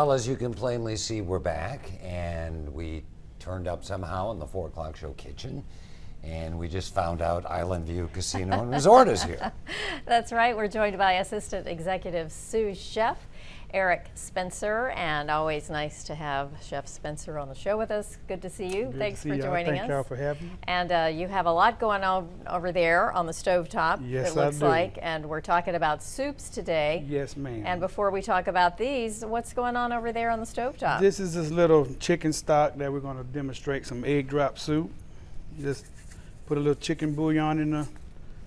Well, as you can plainly see, we're back, and we turned up somehow in the 4 o'clock show kitchen, and we just found out Island View Casino and Resort is here. That's right. We're joined by Assistant Executive Sous Chef Eric Spencer, and always nice to have Chef Spencer on the show with us. Good to see you. Good Thanks to see for joining us. Thank y'all for having me. And you have a lot going on over there on the stovetop. Yes, it looks I do. like, and we're talking about soups today. Yes, ma'am. And before we talk about these, what's going on over there on the stovetop? This is this little chicken stock that we're going to demonstrate some egg drop soup. You just put a little chicken bouillon in the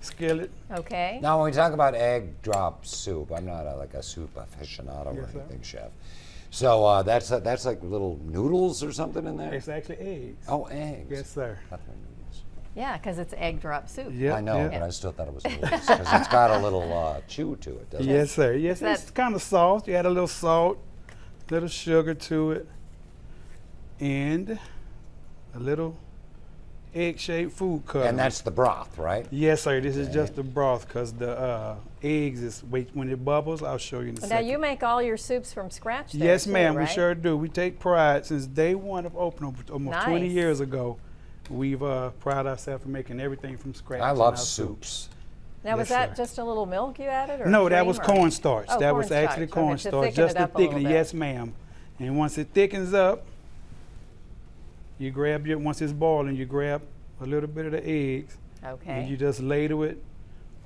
skillet. Okay. Now, when we talk about egg drop soup, I'm not like a soup aficionado or Yes, sir. anything, Chef. So that's like little noodles or something in there? It's actually eggs. Oh, eggs. Yes, sir. I thought they were noodles. Yeah, because it's egg drop soup. Yep, I know, yep. but I still thought it was noodles because it's got a little chew to it, doesn't it? Yes, sir. Yes, that- it's kind of soft. You add a little salt, little sugar to it, and a little egg-shaped food color. And that's the broth, right? Yes, sir. This is Okay. just the broth because the eggs is when it bubbles. I'll show you in a Now second. you make all your soups from scratch there, Yes, too, ma'am. right? We sure do. We take pride since day one of opening, almost 20 Nice. years ago. We've pride ourselves in making everything from scratch. I in love our soups. Now, was Yes, that sir. just a little milk you added? Or No, that cream was or- cornstarch. Oh, That was actually cornstarch. Okay, to cornstarch, thicken just it to up a little thicken it. bit. Yes, ma'am. And once it thickens up, you grab once it's boiling, you grab a little bit of the eggs, and you Okay. just ladle it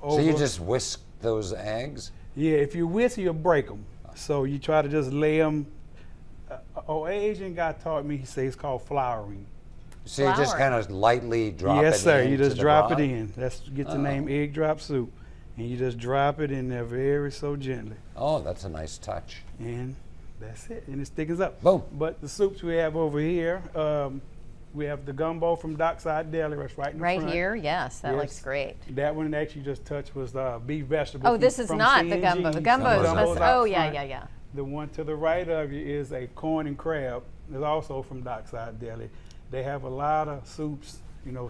over. So you just whisk those eggs? Yeah, if you whisk, you'll break them. So you try to just lay them. An Asian guy taught me, he says it's called flouring. So you just Flour. kind of lightly drop it Yes, sir. You into just the drop broth? it in. That's gets the name egg drop soup. And you just drop it in there very so gently. Oh, that's a nice touch. And that's it. And it thickens up. Boom. But the soups we have over here, we have the gumbo from Dockside Deli. That's right in the Right front. here, yes, that Yes. looks great. That one that you just touched was beef vegetable. Oh, from- this is from not the C&G. gumbo. The gumbo is Gumbo's supposed. out Oh, yeah, front. yeah, yeah. The one to the right of you is a corn and crab. It's also from Dockside Deli. They have a lot of soups,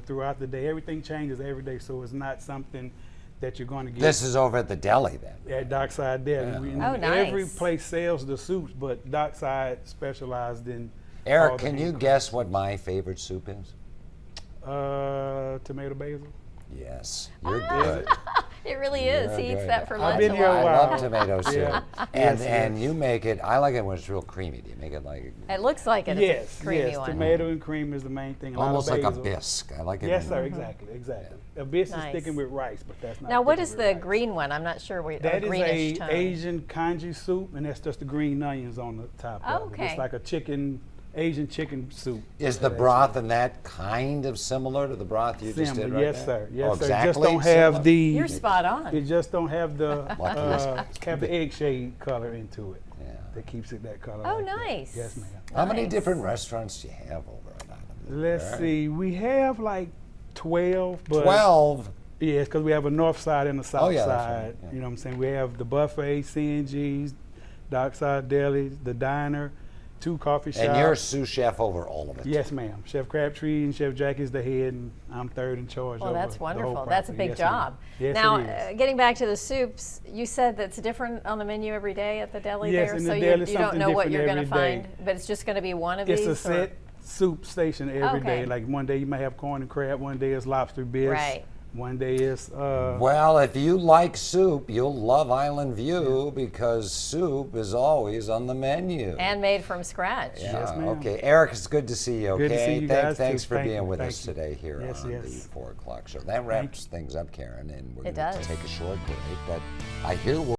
throughout the day. Everything changes every day, so it's not something that you're going to get This is over at the deli then? at Dockside Deli. Yeah. Oh, nice. Every place sells the soups, but Dockside specialized in all Eric, the can you hand- guess what my favorite soup is? tomato basil. Yes, you're Ah, good. It really is. You're He eats good. that for I've lunch been a here a lot. I while. love tomato soup. Yeah. And Yes, and yes. you make it, I like it when it's real creamy. Do you make it like It looks like it. Yes, It's a creamy yes. one. Tomato and cream is the main thing. lot of almost like a basil. bisque? I like it. Yes, when- sir. Exactly. A bisque Nice. is sticking with rice, but that's not. Now, what sticking is with the rice. green one? I'm not sure. That is greenish a tone. Asian congee soup, and that's just the green onions on the top of it. Okay. It's like a Asian chicken soup. Is the broth in that kind of similar to the broth you just did Similar, right yes, there? sir. Yes, Oh, sir. exactly Just don't have similar? the. You're spot It on. just don't have the Lucky. have the egg shade color into it. Yeah. That keeps it that color. Oh, like that. nice. Yes, ma'am. How many Nice. different restaurants do you have over at Island View? Let's All right. see. We have like 12, but 12. yes, because we have a north side and a south Oh, yeah, that's side. right, yeah. You know what I'm saying? We have the buffet, C&G's, Dockside Deli, the diner, 2 coffee shops. And you're sous chef over all of it. Yes, ma'am. Chef Crabtree and Chef Jackie's the head, and I'm third in charge. Well, over that's the whole wonderful. That's a property. big Yes, ma'am. job. Yes, Now, it is. getting back to the soups, you said that's different on the menu every day at the deli Yes, there, in so the you, deli, you don't something know what you're different going to every find, day. but it's just going to be one of It's these. a set soup station every day. Okay. Like one day you might have corn and crab, one day is lobster bisque. Right. One day is Well, if you like soup, you'll love Island View because soup is always on the menu. And made from scratch. Yeah, Yes, ma'am. okay. Eric, it's good to see you, okay? Good to see you guys, Thanks too. for Thank being you, with thank us you. today here Yes, on yes. the 4 o'clock show. That wraps things up, Karen, and we're It going to does. take a short break, but I hear we're